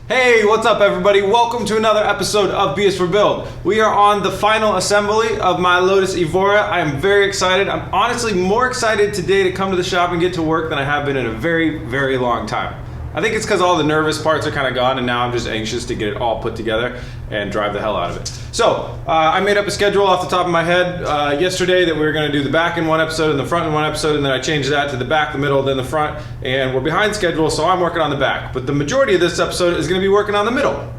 Hey, what's up everybody? Welcome to another episode of BS for Build. We are on the final assembly of my Lotus Evora. I am very excited. I'm honestly more excited today to come to the shop and get to work than I have been in a very, very long time. I think it's because all the nervous parts are kind of gone and now I'm just anxious to get it all put together and drive the hell out of it. So, I made up a schedule off the top of my head yesterday that we were going to do the back in one episode and the front in one episode, and then I changed that to the back, the middle, then the front, and we're behind schedule, so I'm working on the back. But the majority of this episode is going to be working on the middle.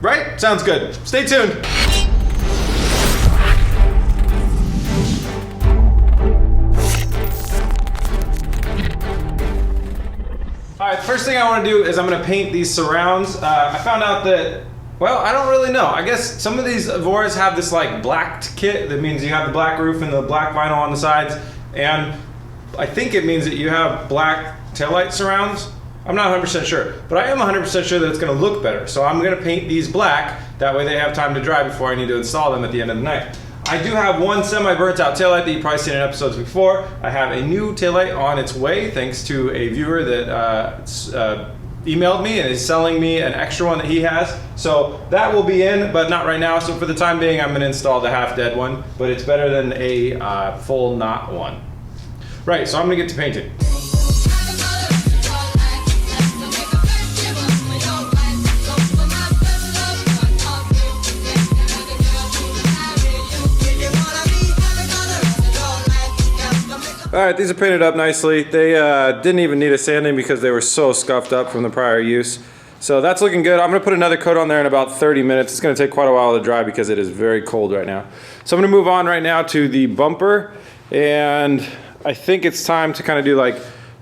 Right? Sounds good. Stay tuned. Alright, the first thing I want to do is I'm going to paint these surrounds. I found out that, well, I don't really know. I guess some of these Evoras have this like blacked kit. That means you have the black roof and the black vinyl on the sides. And I think it means that you have black taillight surrounds. I'm not 100% sure, but I am 100% sure that it's going to look better. So I'm going to paint these black. That way they have time to dry before I need to install them at the end of the night. I do have one semi-burnt out taillight that you've probably seen in episodes before. I have a new taillight on its way thanks to a viewer that emailed me and is selling me an extra one that he has. So that will be in, but not right now. So for the time being, I'm going to install the half-dead one, but it's better than a full knot one. Right, so I'm going to get to painting. Alright, these are painted up nicely. They didn't even need a sanding because they were so scuffed up from the prior use. So that's looking good. I'm going to put another coat on there in about 30 minutes. It's going to take quite a while to dry because it is very cold right now. So I'm going to move on right now to the bumper. And I think it's time to kind of do like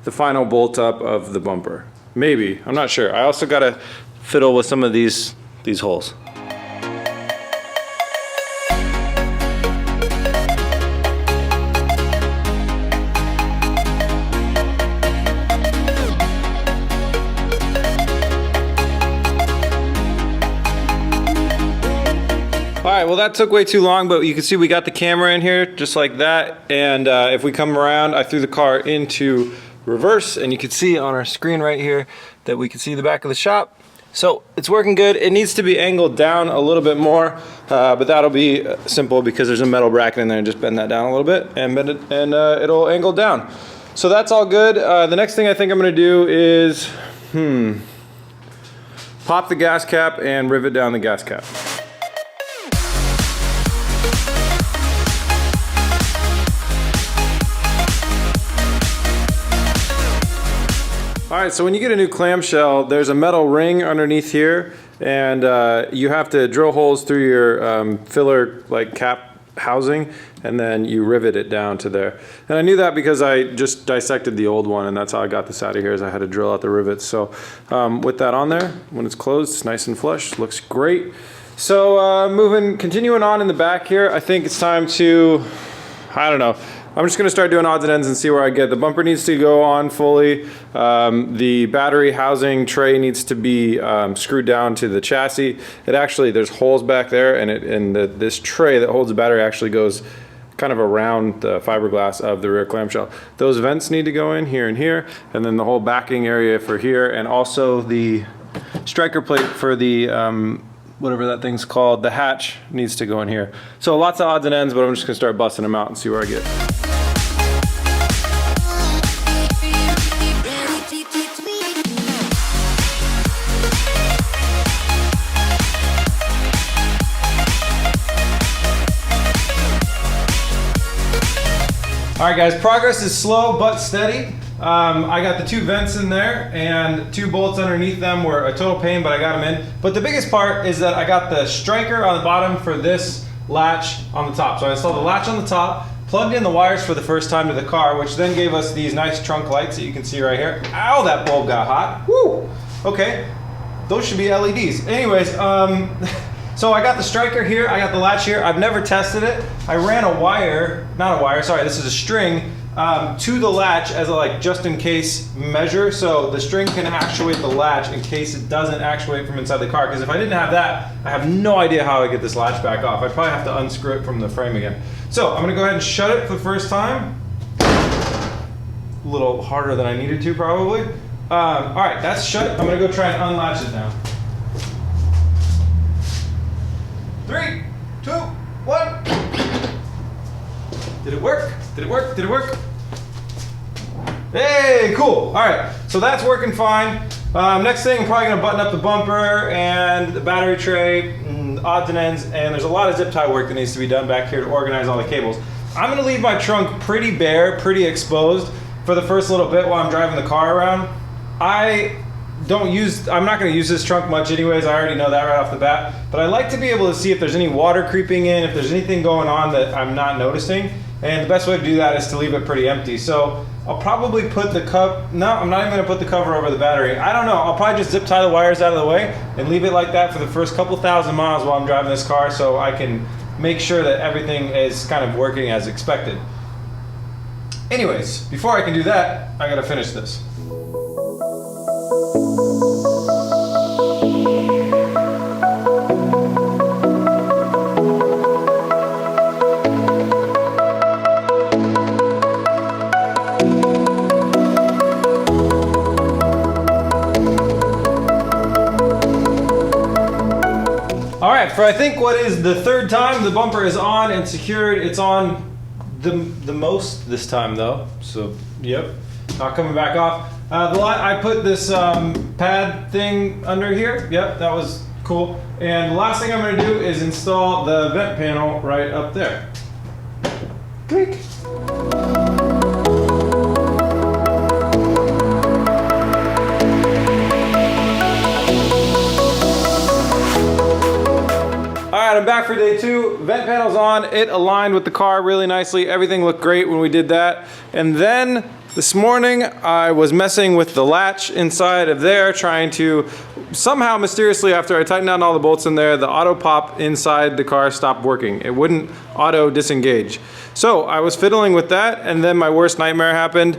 the final bolt up of the bumper. Maybe. I'm not sure. I also got to fiddle with some of these holes. Alright, well that took way too long, but you can see we got the camera in here just like that, and if we come around, I threw the car into reverse, and you can see on our screen right here that we can see the back of the shop. So it's working good. It needs to be angled down a little bit more, but that'll be simple because there's a metal bracket in there, and just bend that down a little bit and bend it, and it'll angle down. So that's all good. The next thing I think I'm going to do is pop the gas cap and rivet down the gas cap. Alright, so when you get a new clamshell, there's a metal ring underneath here, and you have to drill holes through your filler like cap housing, and then you rivet it down to there. And I knew that because I just dissected the old one, and that's how I got this out of here, is I had to drill out the rivets. So with that on there, when it's closed, it's nice and flush, looks great. So continuing on in the back here, I think it's time to, I don't know, I'm just going to start doing odds and ends and see where I get. The bumper needs to go on fully. The battery housing tray needs to be screwed down to the chassis. There's holes back there, and this tray that holds the battery actually goes kind of around the fiberglass of the rear clamshell. Those vents need to go in here, and then the whole backing area for here, and also the striker plate for the whatever that thing's called, the hatch, needs to go in here. So lots of odds and ends, but I'm just going to start busting them out and see where I get. Alright guys, progress is slow but steady. I got the two vents in there and two bolts underneath them were a total pain, but I got them in. But the biggest part is that I got the striker on the bottom for this latch on the top. So I installed the latch on the top, plugged in the wires for the first time to the car, which then gave us these nice trunk lights that you can see right here. Ow, that bulb got hot. Woo! Okay, those should be LEDs. Anyways, so I got the striker here, I got the latch here. I've never tested it. I ran a wire, not a wire, sorry, this is a string, to the latch as a like just in case measure, so the string can actuate the latch in case it doesn't actuate from inside the car, because if I didn't have that, I have no idea how I get this latch back off. I'd probably have to unscrew it from the frame again. So I'm gonna go ahead and shut it for the first time. A little harder than I needed to probably. All right, that's shut. I'm gonna go try and unlatch it now. 3, 2, 1. Did it work? Did it work? Did it work? Hey, cool. All right, so that's working fine. Next thing, I'm probably gonna button up the bumper and the battery tray, and odds and ends, and there's a lot of zip tie work that needs to be done back here to organize all the cables. I'm gonna leave my trunk pretty bare, pretty exposed for the first little bit while I'm driving the car around. I'm not gonna use this trunk much anyways, I already know that right off the bat, but I like to be able to see if there's any water creeping in, if there's anything going on that I'm not noticing, and the best way to do that is to leave it pretty empty. So I'll probably put the I'm not even gonna put the cover over the battery. I don't know, I'll probably just zip tie the wires out of the way and leave it like that for the first couple thousand miles while I'm driving this car so I can make sure that everything is kind of working as expected. Anyways, before I can do that, I gotta finish this. All right, for I think what is the third time, the bumper is on and secured. It's on the most this time though, so yep, not coming back off. I put this pad thing under here. Yep, that was cool. And the last thing I'm gonna do is install the vent panel right up there. Click. All right, I'm back for day 2. Vent panel's on. It aligned with the car really nicely. Everything looked great when we did that. And then this morning, I was messing with the latch inside of there, trying to somehow mysteriously, after I tightened down all the bolts in there, the auto pop inside the car stopped working. It wouldn't auto disengage. So I was fiddling with that, and then my worst nightmare happened.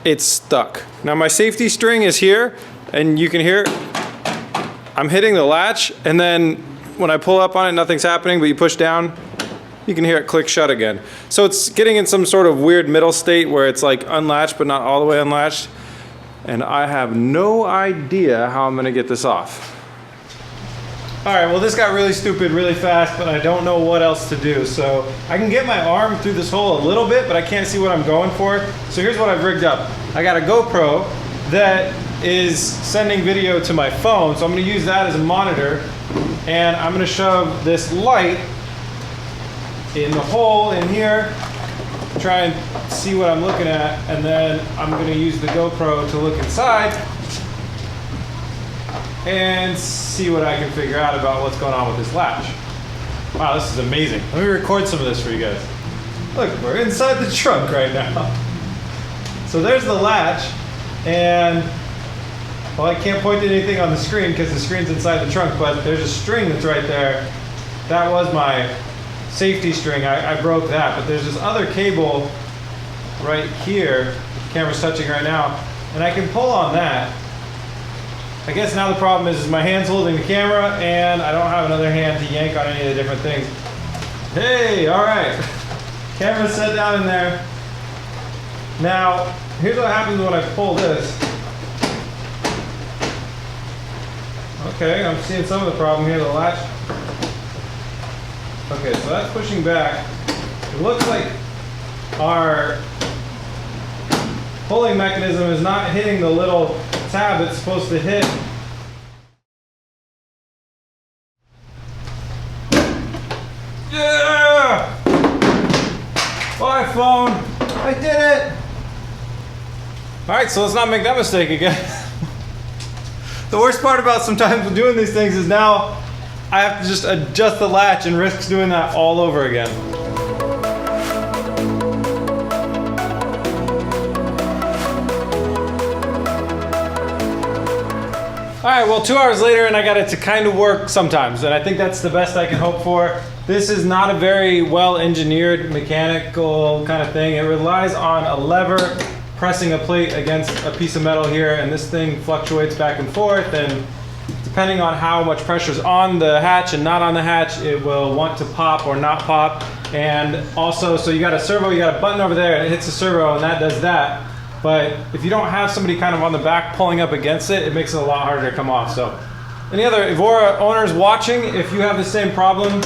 It's stuck. Now my safety string is here, and you can hear I'm hitting the latch, and then when I pull up on it, nothing's happening, but you push down, you can hear it click shut again. So it's getting in some sort of weird middle state where it's like unlatched, but not all the way unlatched. And I have no idea how I'm gonna get this off. All right, well this got really stupid really fast, but I don't know what else to do. So I can get my arm through this hole a little bit, but I can't see what I'm going for. So here's what I've rigged up. I got a GoPro that is sending video to my phone, so I'm gonna use that as a monitor, and I'm gonna shove this light in the hole in here, try and see what I'm looking at, and then I'm gonna use the GoPro to look inside and see what I can figure out about what's going on with this latch. Wow, this is amazing. Let me record some of this for you guys. Look, we're inside the trunk right now. So there's the latch, and well, I can't point to anything on the screen because the screen's inside the trunk, but there's a string that's right there. That was my safety string. I broke that, but there's this other cable right here. The camera's touching right now, and I can pull on that. I guess now the problem is my hand's holding the camera, and I don't have another hand to yank on any of the different things. Hey, all right. Camera's set down in there. Now, here's what happens when I pull this. Okay, I'm seeing some of the problem here, the latch. Okay, so that's pushing back. It looks like our pulling mechanism is not hitting the little tab it's supposed to hit. Yeah! Bye, phone. I did it! Alright, so let's not make that mistake again. The worst part about sometimes doing these things is now I have to just adjust the latch and risk doing that all over again. All right, well, 2 hours later and I got it to kind of work sometimes, and I think that's the best I can hope for. This is not a very well-engineered mechanical kind of thing. It relies on a lever pressing a plate against a piece of metal here, and this thing fluctuates back and forth, and depending on how much pressure's on the hatch and not on the hatch, it will want to pop or not pop. And also, so you got a servo, you got a button over there, and it hits the servo, and that does that. But if you don't have somebody kind of on the back pulling up against it, it makes it a lot harder to come off. So any other Evora owners watching, if you have the same problem,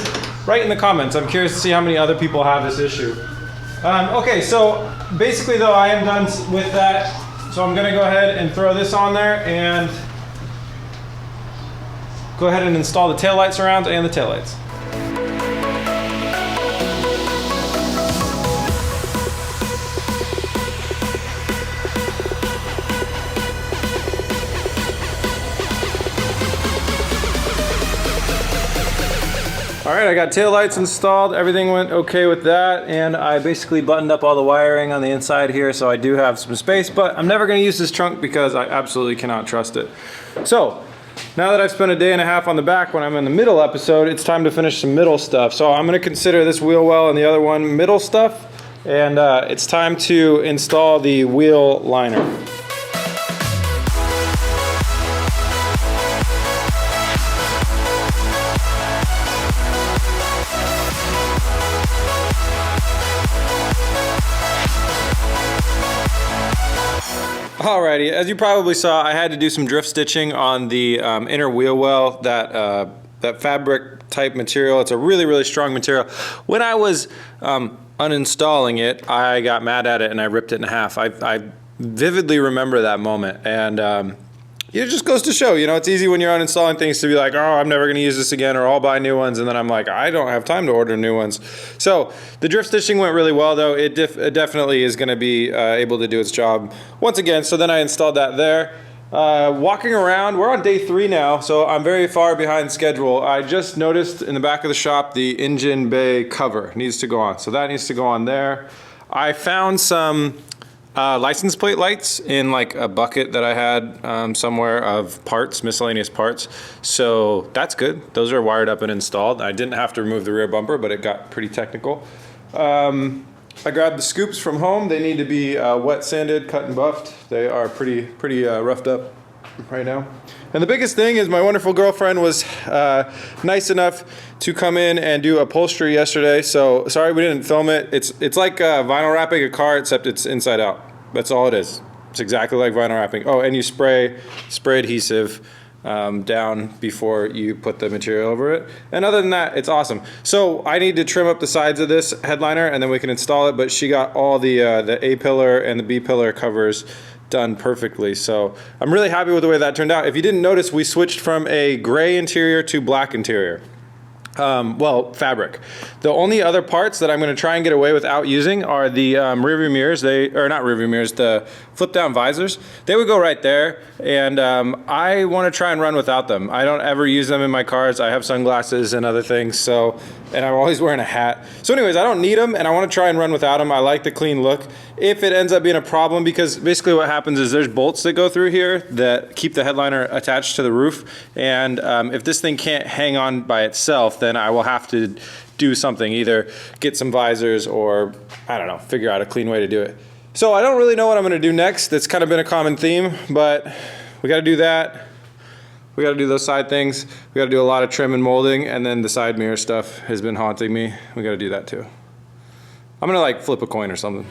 write in the comments. I'm curious to see how many other people have this issue. Okay, so basically though, I am done with that. So I'm gonna go ahead and throw this on there and go ahead and install the taillight surrounds and the taillights. All right, I got taillights installed. Everything went okay with that. And I basically buttoned up all the wiring on the inside here. So I do have some space, but I'm never gonna use this trunk because I absolutely cannot trust it. So now that I've spent a day and a half on the back when I'm in the middle episode, it's time to finish some middle stuff. So I'm gonna consider this wheel well and the other one middle stuff. And it's time to install the wheel liner. Alrighty, as you probably saw, I had to do some drift stitching on the inner wheel well, that fabric type material. It's a really, really strong material. When I was uninstalling it, I got mad at it and I ripped it in half. I vividly remember that moment, and it just goes to show, you know, it's easy when you're uninstalling things to be like, oh, I'm never going to use this again, or I'll buy new ones, and then I'm like, I don't have time to order new ones. So the drift stitching went really well, though. It definitely is going to be able to do its job once again. So then I installed that there. Walking around, we're on day 3 now, so I'm very far behind schedule. I just noticed in the back of the shop the engine bay cover needs to go on, so that needs to go on there. I found some license plate lights in like a bucket that I had somewhere of parts, miscellaneous parts. So that's good. Those are wired up and installed. I didn't have to remove the rear bumper, but it got pretty technical. I grabbed the scoops from home. They need to be wet sanded, cut and buffed. They are pretty roughed up right now. And the biggest thing is my wonderful girlfriend was nice enough to come in and do upholstery yesterday. So sorry we didn't film it. It's like vinyl wrapping a car, except it's inside out. That's all it is. It's exactly like vinyl wrapping. Oh, and you spray adhesive down before you put the material over it. And other than that, it's awesome. So I need to trim up the sides of this headliner and then we can install it, but she got all the A pillar and the B pillar covers done perfectly. So I'm really happy with the way that turned out. If you didn't notice, we switched from a gray interior to black interior. Well, fabric. The only other parts that I'm going to try and get away without using are the rearview mirrors. Not rearview mirrors, the flip down visors. They would go right there, and I want to try and run without them. I don't ever use them in my cars. I have sunglasses and other things, and I'm always wearing a hat. So anyways, I don't need them, and I want to try and run without them. I like the clean look. If it ends up being a problem, because basically what happens is there's bolts that go through here that keep the headliner attached to the roof, and if this thing can't hang on by itself, then I will have to do something, either get some visors or, I don't know, figure out a clean way to do it. So I don't really know what I'm going to do next. That's kind of been a common theme, but we got to do that. We got to do those side things. We got to do a lot of trim and molding, and then the side mirror stuff has been haunting me. We got to do that too. I'm going to like flip a coin or something.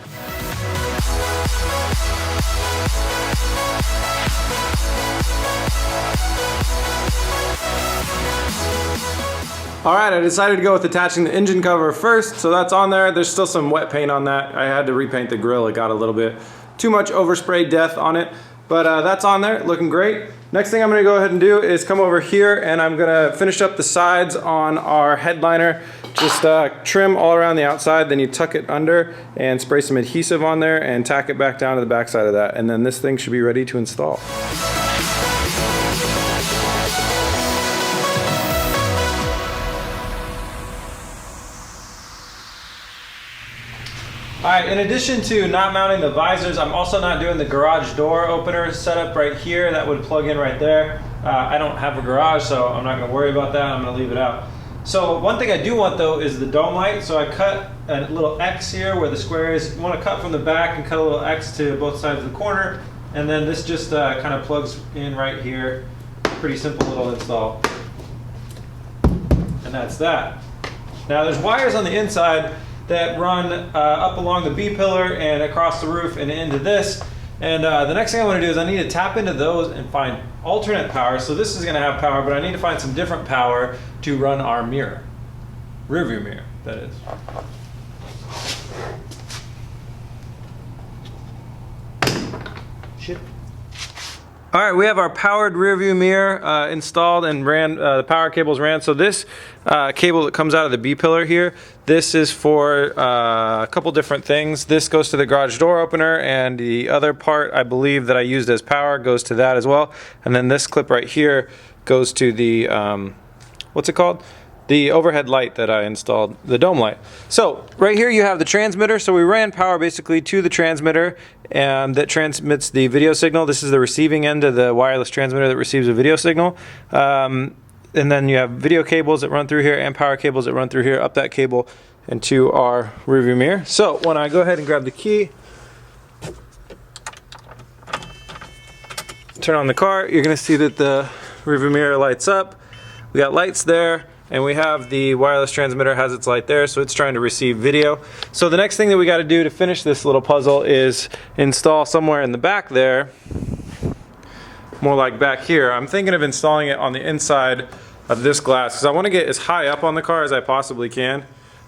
All right, I decided to go with attaching the engine cover first, so that's on there. There's still some wet paint on that. I had to repaint the grill. It got a little bit too much overspray death on it, but that's on there, looking great. Next thing I'm gonna go ahead and do is come over here and I'm gonna finish up the sides on our headliner. Just trim all around the outside, then you tuck it under and spray some adhesive on there and tack it back down to the back side of that. And then this thing should be ready to install. Alright, in addition to not mounting the visors, I'm also not doing the garage door opener setup right here. That would plug in right there. I don't have a garage, so I'm not going to worry about that. I'm going to leave it out. So one thing I do want though is the dome light. So I cut a little X here where the square is. You want to cut from the back and cut a little X to both sides of the corner. And then this just kind of plugs in right here. Pretty simple little install. And that's that. Now there's wires on the inside that run up along the B pillar and across the roof and into this. And the next thing I want to do is I need to tap into those and find alternate power. So this is going to have power, but I need to find some different power to run our mirror. Rear view mirror, that is. Shit. All right, we have our powered rear view mirror installed and ran, the power cables ran. So this cable that comes out of the B pillar here, this is for a couple different things. This goes to the garage door opener, and the other part I believe that I used as power goes to that as well. And then this clip right here goes to the, what's it called? The overhead light that I installed, the dome light. So right here you have the transmitter. So we ran power basically to the transmitter that transmits the video signal. This is the receiving end of the wireless transmitter that receives a video signal. And then you have video cables that run through here and power cables that run through here, up that cable into our rearview mirror. So when I go ahead and grab the key, turn on the car, you're gonna see that the rearview mirror lights up. We got lights there. And we have the wireless transmitter has its light there, so it's trying to receive video. So the next thing that we got to do to finish this little puzzle is install somewhere in the back there, more like back here. I'm thinking of installing it on the inside of this glass because I want to get as high up on the car as I possibly can,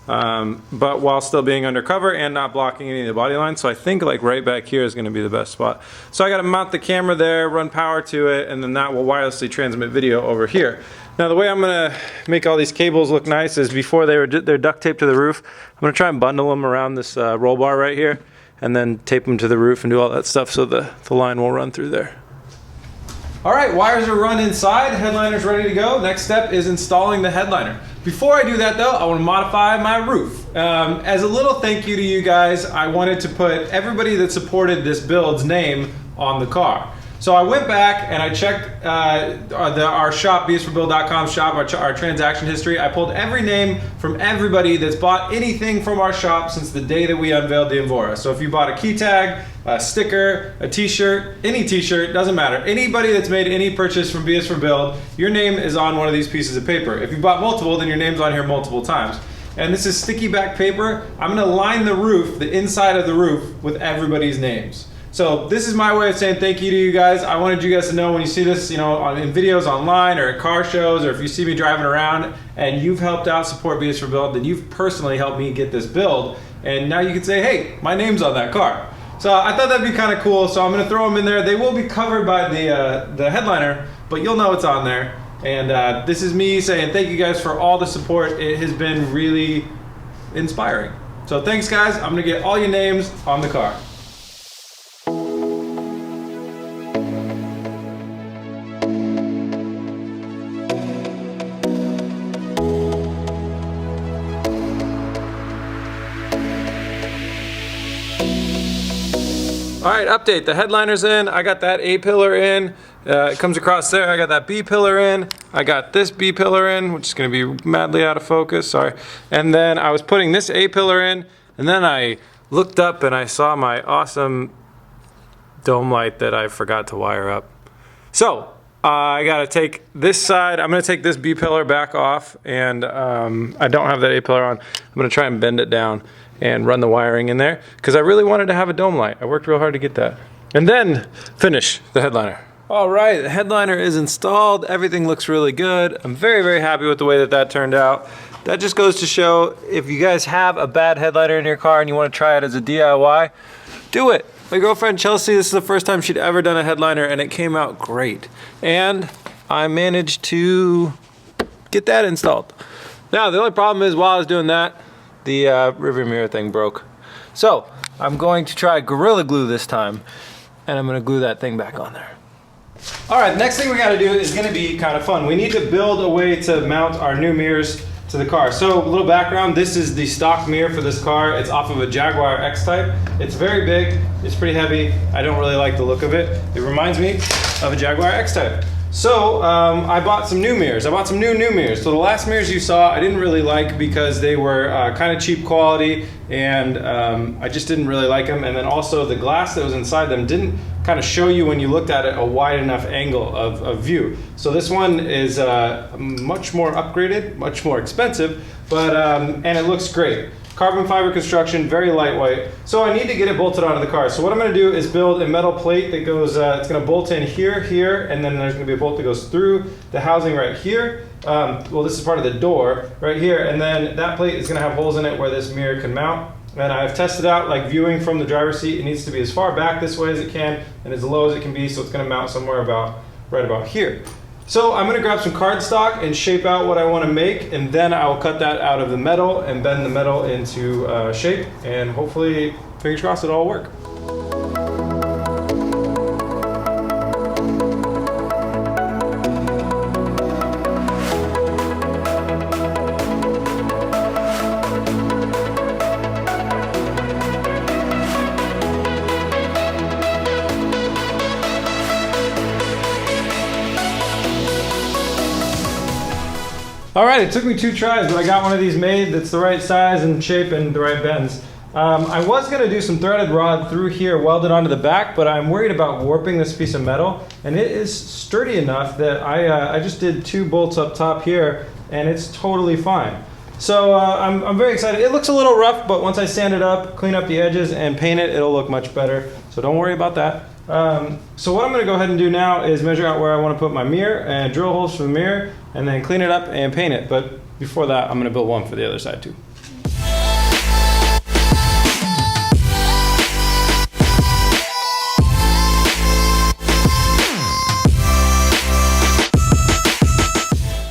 but while still being undercover and not blocking any of the body lines. So I think like right back here is going to be the best spot. So I got to mount the camera there, run power to it, and then that will wirelessly transmit video over here. Now the way I'm going to make all these cables look nice is before they're duct taped to the roof, I'm going to try and bundle them around this roll bar right here and then tape them to the roof and do all that stuff so the line will run through there. All right, wires are run inside, headliner's ready to go. Next step is installing the headliner. Before I do that though, I want to modify my roof. As a little thank you to you guys, I wanted to put everybody that supported this build's name on the car. So I went back and I checked our shop, bsforbuild.com shop, our transaction history. I pulled every name from everybody that's bought anything from our shop since the day that we unveiled the Evora. So if you bought a key tag, a sticker, a t-shirt, any t-shirt, doesn't matter. Anybody that's made any purchase from BS for Build, your name is on one of these pieces of paper. If you bought multiple, then your name's on here multiple times. And this is sticky back paper. I'm gonna line the roof, the inside of the roof, with everybody's names. So this is my way of saying thank you to you guys. I wanted you guys to know when you see this, you know, in videos online or at car shows, or if you see me driving around and you've helped out support BS for Build, then you've personally helped me get this build. And now you can say, hey, my name's on that car. So I thought that'd be kind of cool. So I'm gonna throw them in there. They will be covered by the headliner, but you'll know it's on there. And this is me saying thank you guys for all the support. It has been really inspiring. So thanks guys. I'm gonna get all your names on the car. All right, update, the headliner's in. I got that A pillar in. It comes across there. I got that B pillar in. I got this B pillar in, which is gonna be madly out of focus, sorry. And then I was putting this A pillar in, and then I looked up and I saw my awesome dome light that I forgot to wire up. So, I gotta take this side, I'm gonna take this B pillar back off, and I don't have that A pillar on. I'm gonna try and bend it down and run the wiring in there because I really wanted to have a dome light. I worked real hard to get that. And then finish the headliner. All right, the headliner is installed. Everything looks really good. I'm very, very happy with the way that that turned out. That just goes to show if you guys have a bad headliner in your car and you want to try it as a DIY, do it. My girlfriend Chelsea, this is the first time she'd ever done a headliner and it came out great. And I managed to get that installed. Now, the only problem is while I was doing that, the rearview mirror thing broke. So I'm going to try Gorilla Glue this time, and I'm gonna glue that thing back on there. All right, next thing we gotta do is gonna be kind of fun. We need to build a way to mount our new mirrors to the car. So a little background, this is the stock mirror for this car. It's off of a Jaguar X-Type. It's very big, it's pretty heavy. I don't really like the look of it. It reminds me of a Jaguar X-Type. So I bought some new mirrors. I bought some new mirrors. So the last mirrors you saw, I didn't really like because they were kind of cheap quality, and I just didn't really like them. And then also the glass that was inside them didn't kind of show you when you looked at it a wide enough angle of view. So this one is much more upgraded, much more expensive, but and it looks great. Carbon fiber construction, very lightweight. So I need to get it bolted onto the car. So what I'm gonna do is build a metal plate that goes, it's gonna bolt in here, here, and then there's gonna be a bolt that goes through the housing right here. Well, this is part of the door right here, and then that plate is gonna have holes in it where this mirror can mount. And I've tested out, like viewing from the driver's seat, it needs to be as far back this way as it can and as low as it can be, so it's gonna mount somewhere right about here. So I'm gonna grab some cardstock and shape out what I wanna make, and then I'll cut that out of the metal and bend the metal into shape, and hopefully, fingers crossed, it'll all work. All right, it took me 2 tries, but I got one of these made that's the right size and shape and the right bends. I was gonna do some threaded rod through here, welded onto the back, but I'm worried about warping this piece of metal, and it is sturdy enough that I just did 2 bolts up top here, and it's totally fine. So I'm very excited. It looks a little rough, but once I sand it up, clean up the edges, and paint it, it'll look much better. So don't worry about that. So what I'm gonna go ahead and do now is measure out where I wanna put my mirror and drill holes for the mirror, and then clean it up and paint it. But before that, I'm gonna build one for the other side too.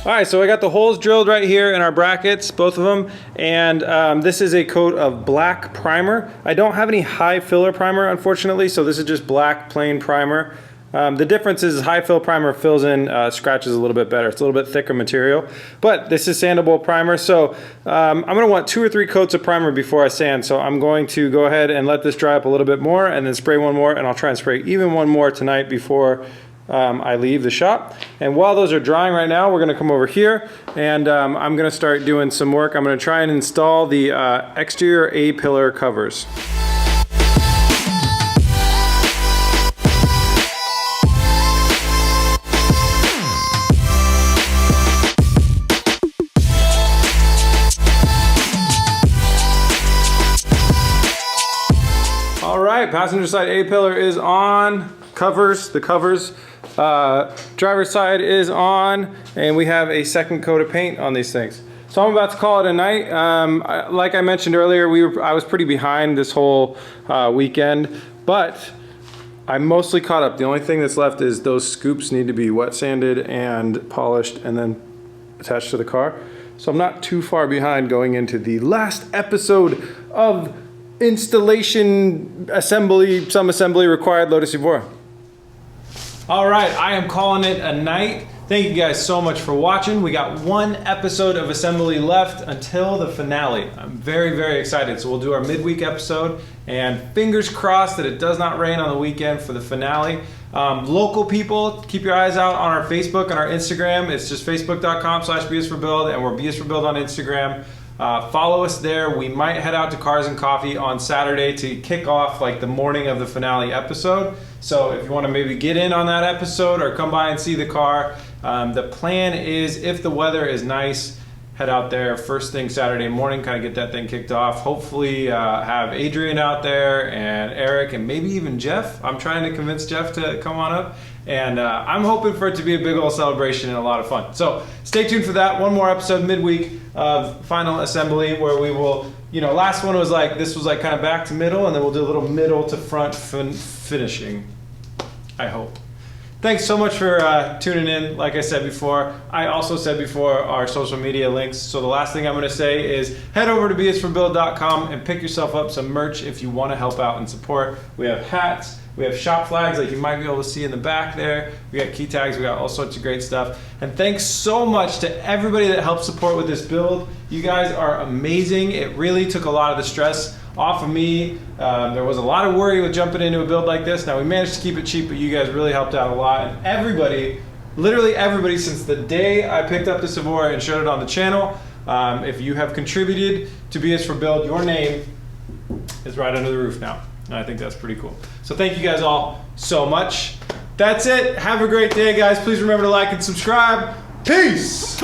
All right, so I got the holes drilled right here in our brackets, both of them, and this is a coat of black primer. I don't have any high filler primer, unfortunately, so this is just black plain primer. The difference is high fill primer fills in scratches a little bit better. It's a little bit thicker material, but this is sandable primer, so I'm gonna want 2 or 3 coats of primer before I sand, so I'm going to go ahead and let this dry up a little bit more and then spray one more, and I'll try and spray even one more tonight before I leave the shop. And while those are drying right now, we're gonna come over here and I'm gonna start doing some work. I'm gonna try and install the exterior A-pillar covers. All right, passenger side A-pillar is on. The covers. Driver's side is on, and we have a second coat of paint on these things. So I'm about to call it a night. Like I mentioned earlier, I was pretty behind this whole weekend, but I'm mostly caught up. The only thing that's left is those scoops need to be wet sanded and polished and then attached to the car. So I'm not too far behind going into the last episode of installation assembly, some assembly required Lotus Evora. All right, I am calling it a night. Thank you guys so much for watching. We got 1 episode of assembly left until the finale. I'm very, very excited. So we'll do our midweek episode, and fingers crossed that it does not rain on the weekend for the finale. Local people, keep your eyes out on our Facebook and our Instagram. It's just facebook.com/BSforBuild, and we're BSforBuild on Instagram. Follow us there. We might head out to Cars and Coffee on Saturday to kick off like the morning of the finale episode. So if you want to maybe get in on that episode or come by and see the car, the plan is, if the weather is nice, head out there first thing Saturday morning, kind of get that thing kicked off. Hopefully have Adrian out there and Eric and maybe even Jeff. I'm trying to convince Jeff to come on up. And I'm hoping for it to be a big old celebration and a lot of fun. So stay tuned for that. 1 more episode midweek of final assembly, where we will, last one was like, this was like kind of back to middle, and then we'll do a little middle to front finishing, I hope. Thanks so much for tuning in. Like I said before, I also said before, our social media links. So the last thing I'm going to say is head over to bsforbuild.com and pick yourself up some merch if you want to help out and support. We have hats. We have shop flags like you might be able to see in the back there. We got key tags, we got all sorts of great stuff. And thanks so much to everybody that helped support with this build. You guys are amazing. It really took a lot of the stress off of me. There was a lot of worry with jumping into a build like this. Now we managed to keep it cheap, but you guys really helped out a lot. And everybody, literally everybody, since the day I picked up this Evora and showed it on the channel, if you have contributed to BS for Build, your name is right under the roof now. And I think that's pretty cool. So thank you guys all so much. That's it. Have a great day, guys. Please remember to like and subscribe. Peace!